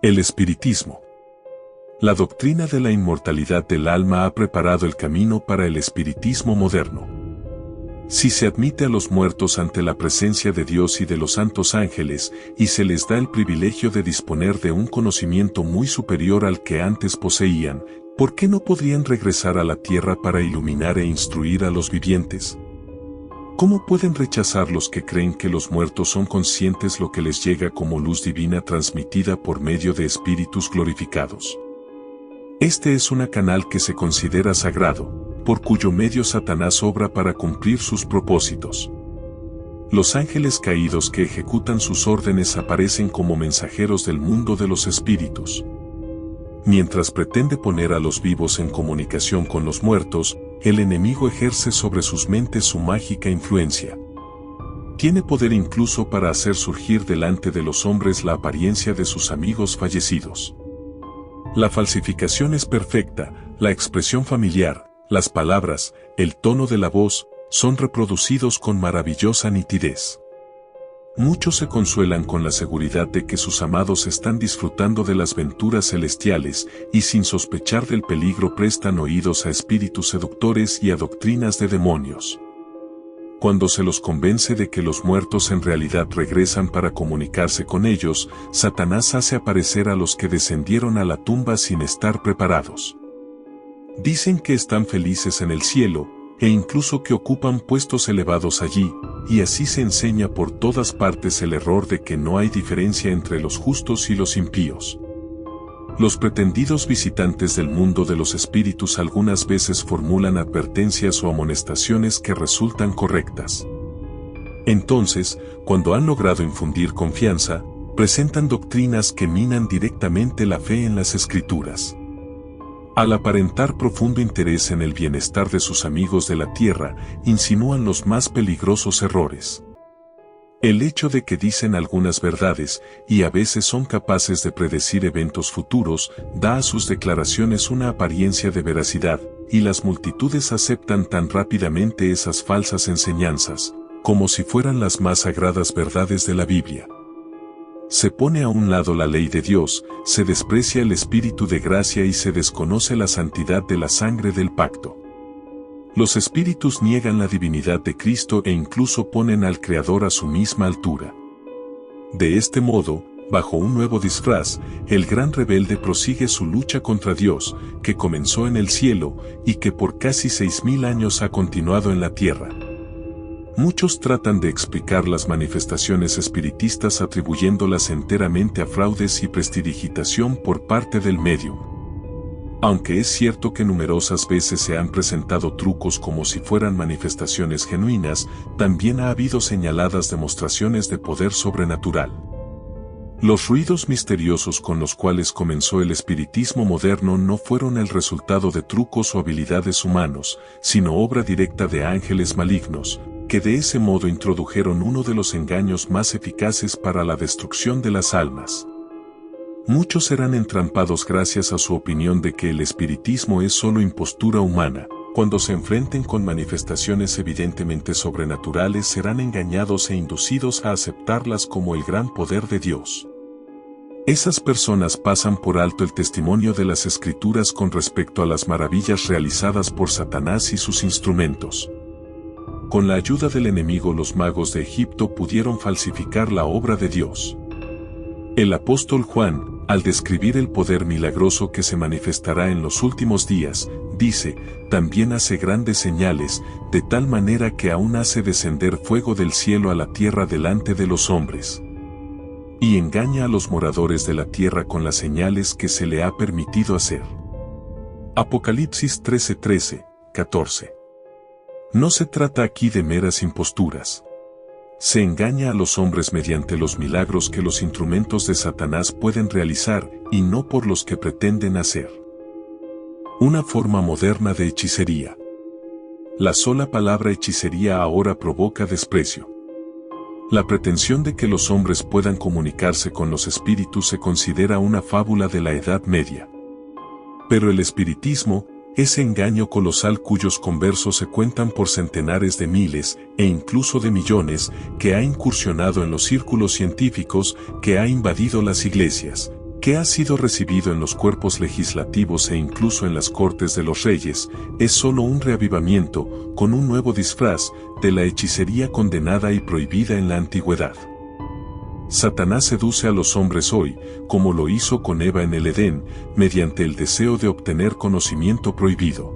El espiritismo. La doctrina de la inmortalidad del alma ha preparado el camino para el espiritismo moderno. Si se admite a los muertos ante la presencia de Dios y de los santos ángeles, y se les da el privilegio de disponer de un conocimiento muy superior al que antes poseían, ¿por qué no podrían regresar a la tierra para iluminar e instruir a los vivientes? ¿Cómo pueden rechazar los que creen que los muertos son conscientes lo que les llega como luz divina transmitida por medio de espíritus glorificados? Este es un canal que se considera sagrado, por cuyo medio Satanás obra para cumplir sus propósitos. Los ángeles caídos que ejecutan sus órdenes aparecen como mensajeros del mundo de los espíritus. Mientras pretende poner a los vivos en comunicación con los muertos, el enemigo ejerce sobre sus mentes su mágica influencia. Tiene poder incluso para hacer surgir delante de los hombres la apariencia de sus amigos fallecidos. La falsificación es perfecta, la expresión familiar, las palabras, el tono de la voz, son reproducidos con maravillosa nitidez. Muchos se consuelan con la seguridad de que sus amados están disfrutando de las venturas celestiales y sin sospechar del peligro prestan oídos a espíritus seductores y a doctrinas de demonios. Cuando se los convence de que los muertos en realidad regresan para comunicarse con ellos, Satanás hace aparecer a los que descendieron a la tumba sin estar preparados. Dicen que están felices en el cielo, e incluso que ocupan puestos elevados allí, y así se enseña por todas partes el error de que no hay diferencia entre los justos y los impíos. Los pretendidos visitantes del mundo de los espíritus algunas veces formulan advertencias o amonestaciones que resultan correctas. Entonces, cuando han logrado infundir confianza, presentan doctrinas que minan directamente la fe en las Escrituras. Al aparentar profundo interés en el bienestar de sus amigos de la tierra, insinúan los más peligrosos errores. El hecho de que dicen algunas verdades, y a veces son capaces de predecir eventos futuros, da a sus declaraciones una apariencia de veracidad, y las multitudes aceptan tan rápidamente esas falsas enseñanzas, como si fueran las más sagradas verdades de la Biblia. Se pone a un lado la ley de Dios, se desprecia el Espíritu de gracia y se desconoce la santidad de la sangre del pacto. Los espíritus niegan la divinidad de Cristo e incluso ponen al Creador a su misma altura. De este modo, bajo un nuevo disfraz, el gran rebelde prosigue su lucha contra Dios, que comenzó en el cielo y que por casi 6.000 años ha continuado en la tierra. Muchos tratan de explicar las manifestaciones espiritistas atribuyéndolas enteramente a fraudes y prestidigitación por parte del medium. Aunque es cierto que numerosas veces se han presentado trucos como si fueran manifestaciones genuinas, también ha habido señaladas demostraciones de poder sobrenatural. Los ruidos misteriosos con los cuales comenzó el espiritismo moderno no fueron el resultado de trucos o habilidades humanos, sino obra directa de ángeles malignos, que de ese modo introdujeron uno de los engaños más eficaces para la destrucción de las almas. Muchos serán entrampados gracias a su opinión de que el espiritismo es solo impostura humana. Cuando se enfrenten con manifestaciones evidentemente sobrenaturales serán engañados e inducidos a aceptarlas como el gran poder de Dios. Esas personas pasan por alto el testimonio de las Escrituras con respecto a las maravillas realizadas por Satanás y sus instrumentos. Con la ayuda del enemigo los magos de Egipto pudieron falsificar la obra de Dios. El apóstol Juan, al describir el poder milagroso que se manifestará en los últimos días, dice, también hace grandes señales, de tal manera que aún hace descender fuego del cielo a la tierra delante de los hombres. Y engaña a los moradores de la tierra con las señales que se le ha permitido hacer. Apocalipsis 13:13, 14. No se trata aquí de meras imposturas. Se engaña a los hombres mediante los milagros que los instrumentos de Satanás pueden realizar y no por los que pretenden hacer. Una forma moderna de hechicería. La sola palabra hechicería ahora provoca desprecio. La pretensión de que los hombres puedan comunicarse con los espíritus se considera una fábula de la Edad Media. Pero el espiritismo, ese engaño colosal cuyos conversos se cuentan por centenares de miles, e incluso de millones, que ha incursionado en los círculos científicos, que ha invadido las iglesias, que ha sido recibido en los cuerpos legislativos e incluso en las cortes de los reyes, es solo un reavivamiento, con un nuevo disfraz, de la hechicería condenada y prohibida en la antigüedad. Satanás seduce a los hombres hoy, como lo hizo con Eva en el Edén, mediante el deseo de obtener conocimiento prohibido.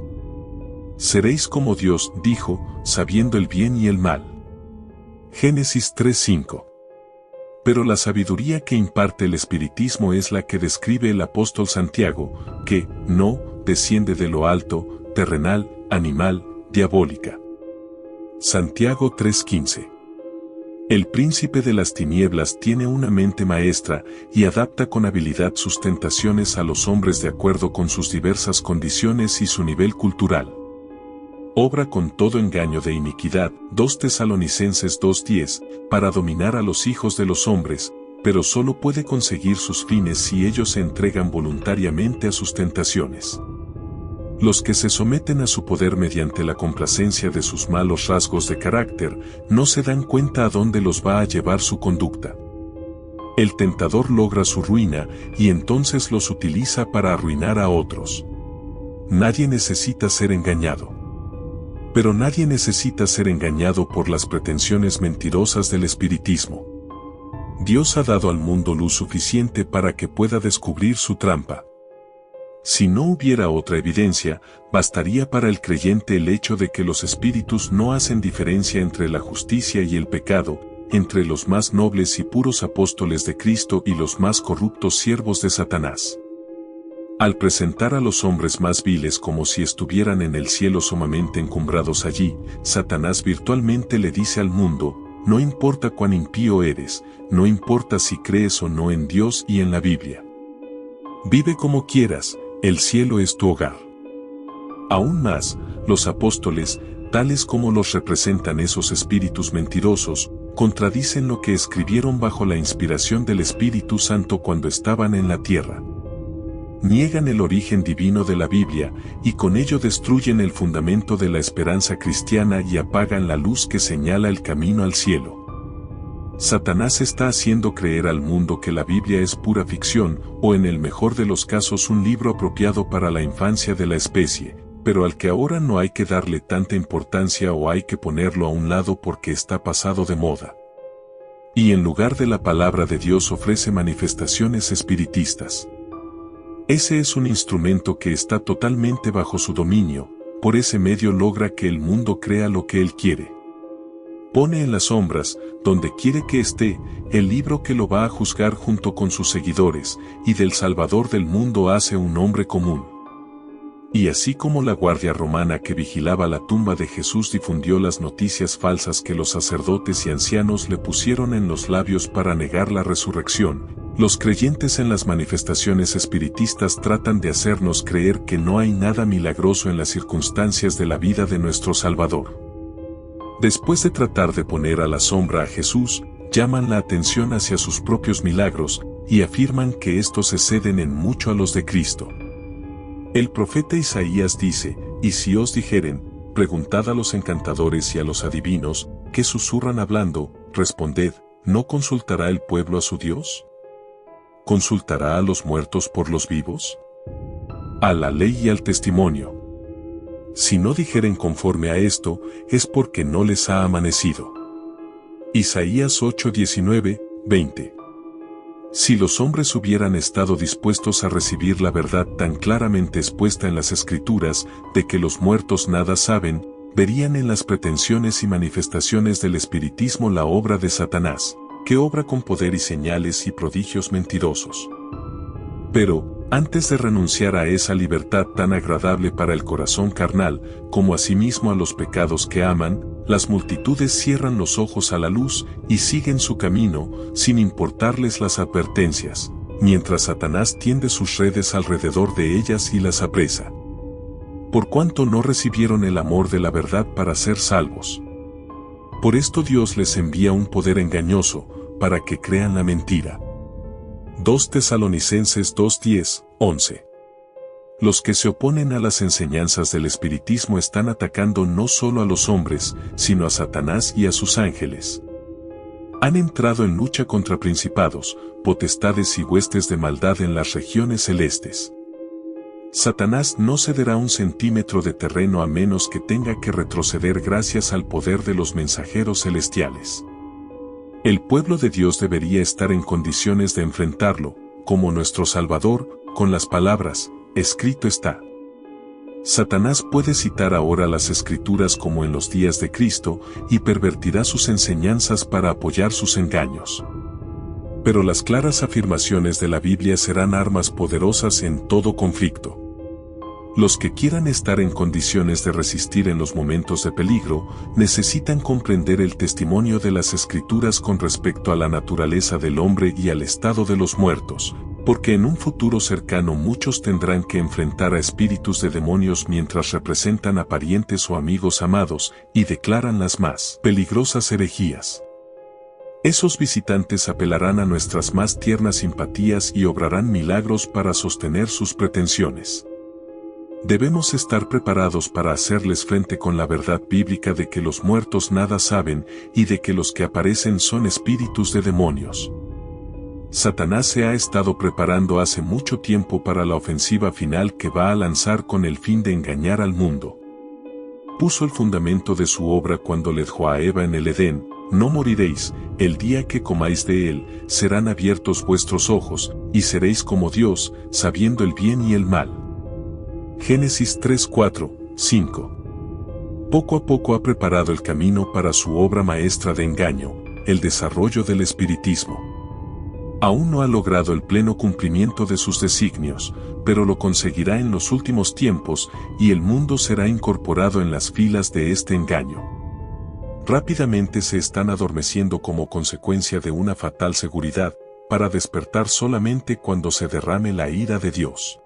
Seréis como Dios, dijo, sabiendo el bien y el mal. Génesis 3:5. Pero la sabiduría que imparte el espiritismo es la que describe el apóstol Santiago, que no desciende de lo alto, terrenal, animal, diabólica. Santiago 3:15. El príncipe de las tinieblas tiene una mente maestra y adapta con habilidad sus tentaciones a los hombres de acuerdo con sus diversas condiciones y su nivel cultural. Obra con todo engaño de iniquidad, 2 Tesalonicenses 2:10, para dominar a los hijos de los hombres, pero solo puede conseguir sus fines si ellos se entregan voluntariamente a sus tentaciones. Los que se someten a su poder mediante la complacencia de sus malos rasgos de carácter, no se dan cuenta a dónde los va a llevar su conducta. El tentador logra su ruina y entonces los utiliza para arruinar a otros. Nadie necesita ser engañado. Pero nadie necesita ser engañado por las pretensiones mentirosas del espiritismo. Dios ha dado al mundo luz suficiente para que pueda descubrir su trampa. Si no hubiera otra evidencia, bastaría para el creyente el hecho de que los espíritus no hacen diferencia entre la justicia y el pecado, entre los más nobles y puros apóstoles de Cristo y los más corruptos siervos de Satanás. Al presentar a los hombres más viles como si estuvieran en el cielo sumamente encumbrados allí, Satanás virtualmente le dice al mundo, no importa cuán impío eres, no importa si crees o no en Dios y en la Biblia. Vive como quieras, el cielo es tu hogar. Aún más, los apóstoles, tales como los representan esos espíritus mentirosos, contradicen lo que escribieron bajo la inspiración del Espíritu Santo cuando estaban en la tierra. Niegan el origen divino de la Biblia, y con ello destruyen el fundamento de la esperanza cristiana y apagan la luz que señala el camino al cielo. Satanás está haciendo creer al mundo que la Biblia es pura ficción, o en el mejor de los casos un libro apropiado para la infancia de la especie, pero al que ahora no hay que darle tanta importancia o hay que ponerlo a un lado porque está pasado de moda. Y en lugar de la palabra de Dios ofrece manifestaciones espiritistas. Ese es un instrumento que está totalmente bajo su dominio, por ese medio logra que el mundo crea lo que él quiere. Pone en las sombras, donde quiere que esté, el libro que lo va a juzgar junto con sus seguidores, y del Salvador del mundo hace un hombre común. Y así como la guardia romana que vigilaba la tumba de Jesús difundió las noticias falsas que los sacerdotes y ancianos le pusieron en los labios para negar la resurrección, los creyentes en las manifestaciones espiritistas tratan de hacernos creer que no hay nada milagroso en las circunstancias de la vida de nuestro Salvador. Después de tratar de poner a la sombra a Jesús, llaman la atención hacia sus propios milagros, y afirman que estos exceden en mucho a los de Cristo. El profeta Isaías dice, y si os dijeren, preguntad a los encantadores y a los adivinos, ¿qué susurran hablando? Responded, ¿no consultará el pueblo a su Dios? ¿Consultará a los muertos por los vivos? A la ley y al testimonio. Si no dijeren conforme a esto, es porque no les ha amanecido. Isaías 8:19, 20. Si los hombres hubieran estado dispuestos a recibir la verdad tan claramente expuesta en las Escrituras, de que los muertos nada saben, verían en las pretensiones y manifestaciones del espiritismo la obra de Satanás, que obra con poder y señales y prodigios mentirosos. Pero, antes de renunciar a esa libertad tan agradable para el corazón carnal, como asimismo a los pecados que aman, las multitudes cierran los ojos a la luz y siguen su camino, sin importarles las advertencias, mientras Satanás tiende sus redes alrededor de ellas y las apresa. Por cuanto no recibieron el amor de la verdad para ser salvos. Por esto Dios les envía un poder engañoso, para que crean la mentira. 2 Tesalonicenses 2:10, 11. Los que se oponen a las enseñanzas del espiritismo están atacando no solo a los hombres, sino a Satanás y a sus ángeles. Han entrado en lucha contra principados, potestades y huestes de maldad en las regiones celestes. Satanás no cederá un centímetro de terreno a menos que tenga que retroceder gracias al poder de los mensajeros celestiales. El pueblo de Dios debería estar en condiciones de enfrentarlo, como nuestro Salvador, con las palabras, escrito está. Satanás puede citar ahora las Escrituras como en los días de Cristo y pervertirá sus enseñanzas para apoyar sus engaños. Pero las claras afirmaciones de la Biblia serán armas poderosas en todo conflicto. Los que quieran estar en condiciones de resistir en los momentos de peligro, necesitan comprender el testimonio de las Escrituras con respecto a la naturaleza del hombre y al estado de los muertos, porque en un futuro cercano muchos tendrán que enfrentar a espíritus de demonios mientras representan a parientes o amigos amados y declaran las más peligrosas herejías. Esos visitantes apelarán a nuestras más tiernas simpatías y obrarán milagros para sostener sus pretensiones. Debemos estar preparados para hacerles frente con la verdad bíblica de que los muertos nada saben y de que los que aparecen son espíritus de demonios. Satanás se ha estado preparando hace mucho tiempo para la ofensiva final que va a lanzar con el fin de engañar al mundo. Puso el fundamento de su obra cuando le dijo a Eva en el Edén, no moriréis, el día que comáis de él, serán abiertos vuestros ojos, y seréis como Dios, sabiendo el bien y el mal. Génesis 3, 4, 5. Poco a poco ha preparado el camino para su obra maestra de engaño, el desarrollo del espiritismo. Aún no ha logrado el pleno cumplimiento de sus designios, pero lo conseguirá en los últimos tiempos y el mundo será incorporado en las filas de este engaño. Rápidamente se están adormeciendo como consecuencia de una fatal seguridad, para despertar solamente cuando se derrame la ira de Dios.